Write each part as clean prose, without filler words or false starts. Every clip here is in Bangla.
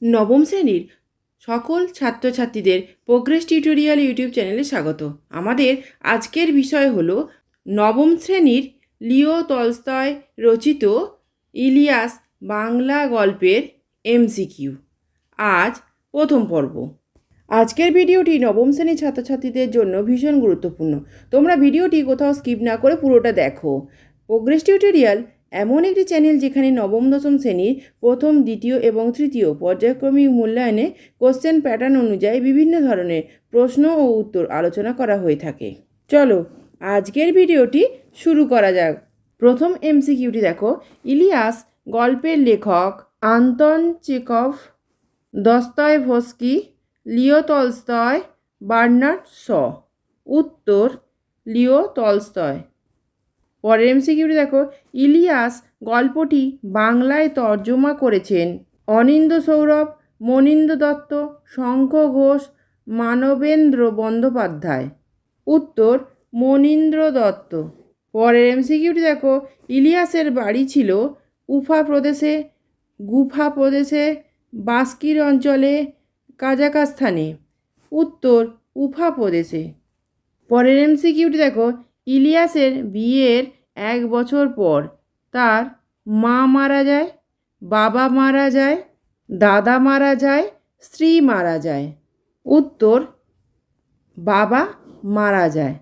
নবম শ্রেণীর সকল ছাত্রছাত্রীদের প্রোগ্রেস টিউটোরিয়াল ইউটিউব চ্যানেলে স্বাগত। আমাদের আজকের বিষয় হলো নবম শ্রেণীর লিও টলস্টয় রচিত ইলিয়াস বাংলা গল্পের এমসিকিউ। আজ প্রথম পর্ব। আজকের ভিডিওটি নবম শ্রেণীর ছাত্রছাত্রীদের জন্য ভীষণ গুরুত্বপূর্ণ। তোমরা ভিডিওটি কোথাও স্কিপ না করে পুরোটা দেখো। প্রোগ্রেস টিউটোরিয়াল এমন একটি চ্যানেল যেখানে নবম দশম শ্রেণীর প্রথম, দ্বিতীয় এবং তৃতীয় পর্যায়ক্রমিক মূল্যায়নে কোশ্চেন প্যাটার্ন অনুযায়ী বিভিন্ন ধরনের প্রশ্ন ও উত্তর আলোচনা করা হয়ে থাকে। চলো আজকের ভিডিওটি শুরু করা যাক। প্রথম এমসিকিউটি দেখো, ইলিয়াস গল্পের লেখক Anton Chekhov, Dostoevsky, Leo Tolstoy, Bernard Shaw. উত্তর লিও টলস্টয়। পরের এমসিকিউটি দেখো, ইলিয়াস গল্পটি বাংলায় তর্জমা করেছেন অনিন্দ্য সৌরভ, মনীন্দ্র দত্ত, শঙ্খ ঘোষ, মানবেন্দ্র বন্দ্যোপাধ্যায়। উত্তর মনীন্দ্র দত্ত। পরের এমসিকিউটি দেখো, ইলিয়াসের বাড়ি ছিল উফা প্রদেশে, গুফা প্রদেশে, বাস্কির অঞ্চলে, কাজাখস্তানে। উত্তর উফা প্রদেশে। পরের এমসিকিউটি দেখো, ইলিয়াসের বিয়ের 1 বছর পর তার মা মারা যায়, বাবা মারা যায়, দাদা মারা যায়, স্ত্রী মারা যায়। উত্তর বাবা মারা যায়।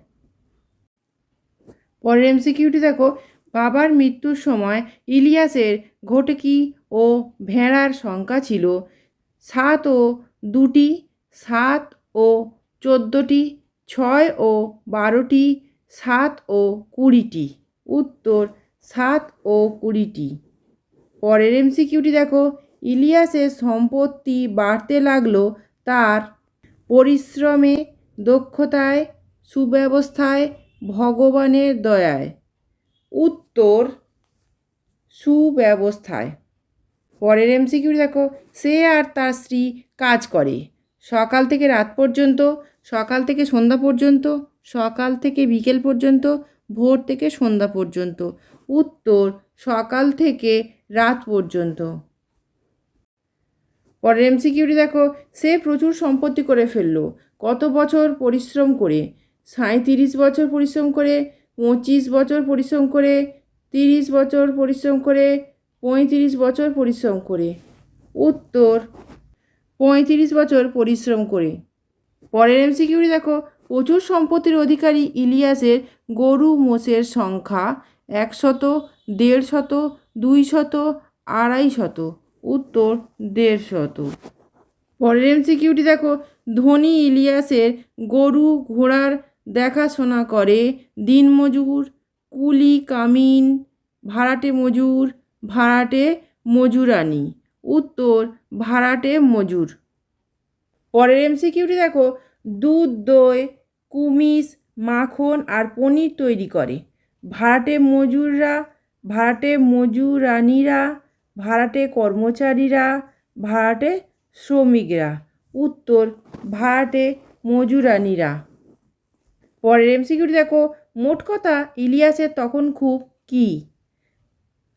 পরের এমসিকিউটি দেখো, বাবার মৃত্যুর সময় ইলিয়াসের ঘটকি ও ভেড়ার সংখ্যা ছিল 7 ও 2টি, 7 ও 14টি, 6 ও 12টি, 7 ও 20টি। উত্তর 7 ও 20টি। পরের এমসিকিউটি দেখো, ইলিয়াসের সম্পত্তি বাড়তে লাগলো তার পরিশ্রমে, দক্ষতায়, সুব্যবস্থায়, ভগবানের দয়ায়। উত্তর সুব্যবস্থায়। পরের এমসিকিউ দেখো, সে আর তার স্ত্রী কাজ করে সকাল থেকে রাত পর্যন্ত, সকাল থেকে সন্ধ্যা পর্যন্ত, সকাল থেকে বিকেল পর্যন্ত, ভোর থেকে সন্ধ্যা পর্যন্ত। উত্তর সকাল থেকে রাত পর্যন্ত। পরের এমসিকিউটি দেখো, সে প্রচুর সম্পত্তি করে ফেললো কত বছর পরিশ্রম করে? 37 বছর পরিশ্রম করে, 25 বছর পরিশ্রম করে, 30 বছর পরিশ্রম করে, 35 বছর পরিশ্রম করে। উত্তর 35 বছর পরিশ্রম করে। পরের এমসিকিউটি দেখো, প্রচুর সম্পত্তির অধিকারী ইলিয়াসের গরু মোষের সংখ্যা 100, 150, 200, 250। উত্তর 150। পরের এমসিকিউটি দেখো, ধনী ইলিয়াসের গরু ঘোড়ার দেখাশোনা করে দিনমজুর, কুলি কামিন, ভাড়াটে মজুর, ভাড়াটে মজুরানি। উত্তর ভাড়াটে মজুর। পরের এমসিকিউটি দেখো, দুধ, দই, কুমিজ, মাখন আর পনির তৈরি করে ভাড়াটে মজুররা, ভাড়াটে মজুরানিরা, ভাড়াটে কর্মচারীরা, ভাড়াটে শ্রমিকরা। উত্তর ভাড়াটে মজুরানিরা। পরের এমসিকিউটি দেখো, মোট কথা ইলিয়াসের তখন খুব কি?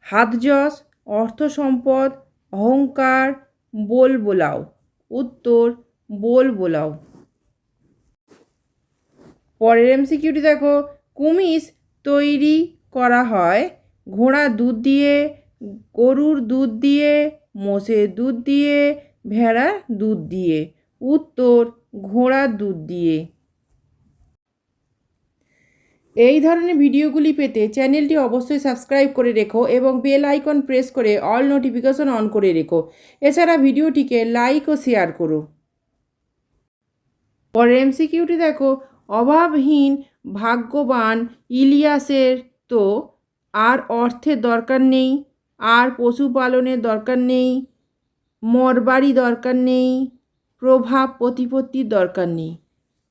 হাতযশ, অর্থ সম্পদ, অহংকার, বোলবোলাও। উত্তর বোলবোলাও। পরের এমসিকিউটি দেখো, কুমিজ তৈরি করা হয় ঘোড়ার দুধ দিয়ে, গরুর দুধ দিয়ে, মোষের দুধ দিয়ে, ভেড়ার দুধ দিয়ে। উত্তর ঘোড়ার দুধ দিয়ে। এই ধরনের ভিডিওগুলি পেতে চ্যানেলটি অবশ্যই সাবস্ক্রাইব করে রেখো এবং বেল আইকন প্রেস করে অল নোটিফিকেশন অন করে রেখো। এছাড়া ভিডিওটিকে লাইক ও শেয়ার করো। পরের এমসিকিউটি দেখো, অভাবহীন ভাগ্যবান ইলিয়াসের তো আর অর্থের দরকার নেই, আর পশুপালনের দরকার নেই, মরবাড়ি দরকার নেই, প্রভাব প্রতিপত্তির দরকার নেই।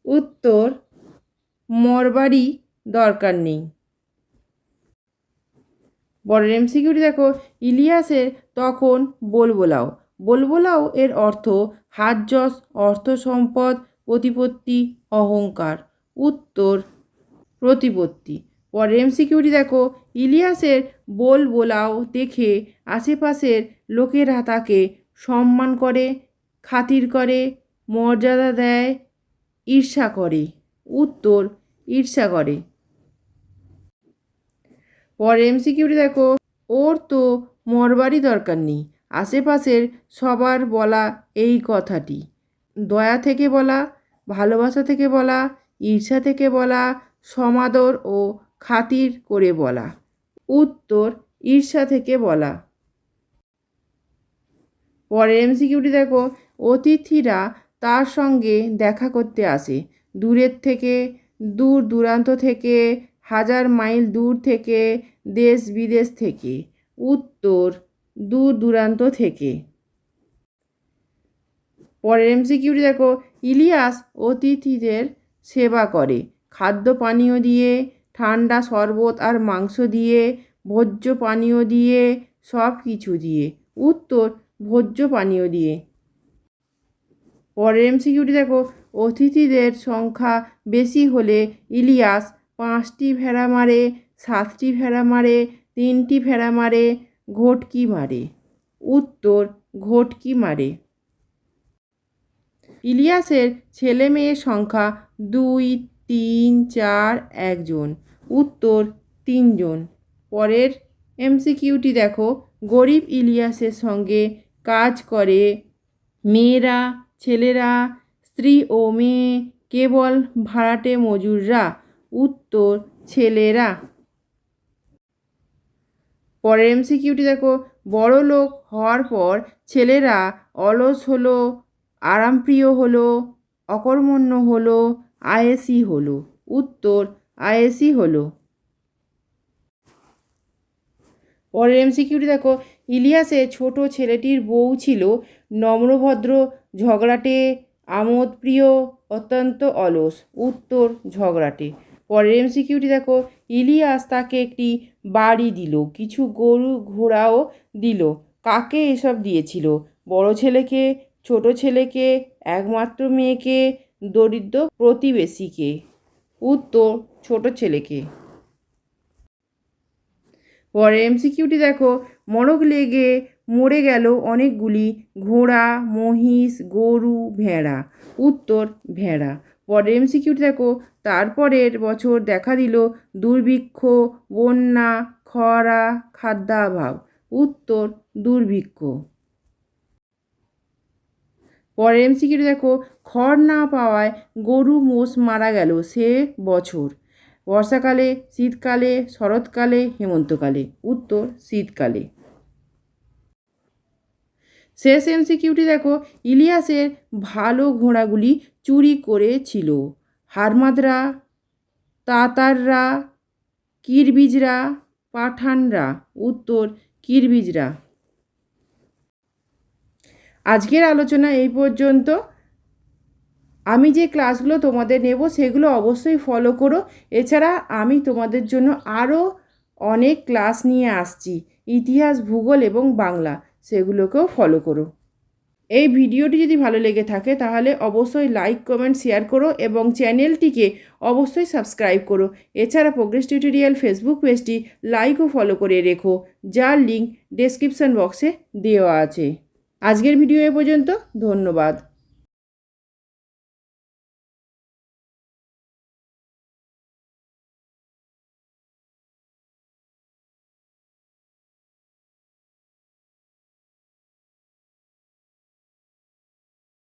উত্তর মরবাড়ি দরকার নেই। পরের এমসিকিউটি দেখো, ইলিয়াসের তখন বোলবোলাও। বোলবোলাও এর অর্থ হাতযশ, অর্থ সম্পদ, প্রতিপত্তি, অহংকার। উত্তর প্রতিপত্তি। পরের এমসিকিউটি দেখো, ইলিয়াসের বোলবোলাও দেখে আশেপাশের লোকেরা তাকে সম্মান করে, খাতির করে, মর্যাদা দেয়, ঈর্ষা করে? উত্তর, ঈর্ষা করে। পরে এমসিকিউটি দেখো, ওর তো মরবারই দরকার নেই। আশেপাশের সবার বলা এই কথাটি দয়া থেকে বলা, ভালোবাসা থেকে বলা, ঈর্ষা থেকে বলা, সমাদর ও খাতির করে বলা? উত্তর, ঈর্ষা থেকে বলা। পরের এমসিকিউটি দেখো, অতিথিরা তার সঙ্গে দেখা করতে আসে দূরের থেকে, দূর দূরান্ত থেকে, হাজার মাইল দূর থেকে, দেশ বিদেশ থেকে? উত্তর, দূর দূরান্ত থেকে। পরের এমসিকিউটি দেখো, ইলিয়াস অতিথিদের সেবা করে খাদ্য পানীয় দিয়ে, ঠান্ডা শরবত আর মাংস দিয়ে, ভোজ্য পানীয় দিয়ে, সব কিছু দিয়ে? উত্তর, ভোজ্য পানীয় দিয়ে। পরের এমসিকিউটি দেখো, অতিথিদের সংখ্যা বেশি হলে ইলিয়াস 5টি ভেড়া মারে, 7টি ভেড়া মারে, 3টি ভেড়া মারে, ঘটকি মারে? উত্তর, ঘটকি মারে। ইলিয়াসের ছেলে মেয়ের সংখ্যা 2, 3, 4, 1 জন? উত্তর, 3 জন। পরের এমসিকিউটি দেখো, গরিব ইলিয়াসের সঙ্গে কাজ করে মেয়েরা, ছেলেরা, স্ত্রী ও মেয়ে, কেবল ভাড়াটে মজুররা? উত্তর, ছেলেরা। পরের এমসিকিউটি দেখো, বড় লোক হওয়ার পর ছেলেরা অলস হলো, আরামপ্রিয় হলো, অকর্মণ্য হলো, আয়েসি হলো? উত্তর, আয়েসি হলো। পরের এমসিকিউটি দেখো, ইলিয়াসের ছোট ছেলেটির বউ ছিল নম্রভদ্র, ঝগড়াটে, আমোদপ্রিয়, অত্যন্ত অলস? উত্তর, ঝগড়াটে। পরের এমসিকিউটি দেখো, ইলিয়াস তাকে একটি বাড়ি দিল, কিছু গরু ঘোড়াও দিল। কাকে এসব দিয়েছিল? বড় ছেলেকে, ছোট ছেলেকে, একমাত্র মেয়েকে, দরিদ্র প্রতিবেশীকে? উত্তর, ছোট ছেলেকে। পরে এমসিকিউটি দেখো, মড়ক লেগে মরে গেল অনেকগুলি ঘোড়া, মহিষ, গরু, ভেড়া? উত্তর, ভেড়া। পরের এমসিকিউটি দেখো, তারপরের বছর দেখা দিল দুর্ভিক্ষ, বন্যা, খরা, খাদ্যাভাব? উত্তর, দুর্ভিক্ষ। পরের এমসিকিউটি দেখো, খড় না পাওয়ায় গরু মোষ মারা গেল সে বছর? বর্ষাকালে, শীতকালে, শরৎকালে, হেমন্তকালে? উত্তর, শীতকালে। শেষ এমসিকিউটি দেখো, ইলিয়াসের ভালো ঘোড়াগুলি চুরি করেছিল হারমাদরা, তাতাররা, কিরবিজরা, পাঠানরা? উত্তর, কিরবিজরা। আজকের আলোচনা এই পর্যন্ত। আমি যে ক্লাসগুলো তোমাদের নেব সেগুলো অবশ্যই ফলো করো। এছাড়া আমি তোমাদের জন্য আরও অনেক ক্লাস নিয়ে আসছি, ইতিহাস, ভূগোল এবং বাংলা, সেগুলোকেও ফলো করো। এই ভিডিওটি যদি ভালো লেগে থাকে তাহলে অবশ্যই লাইক, কমেন্ট, শেয়ার করো এবং চ্যানেলটিকে অবশ্যই সাবস্ক্রাইব করো। এছাড়া প্রোগ্রেস টিউটোরিয়াল ফেসবুক পেজটি লাইক ও ফলো করে রেখো, যার লিঙ্ক ডেসক্রিপশন বক্সে দেওয়া আছে। আজকের ভিডিও এ পর্যন্ত। ধন্যবাদ।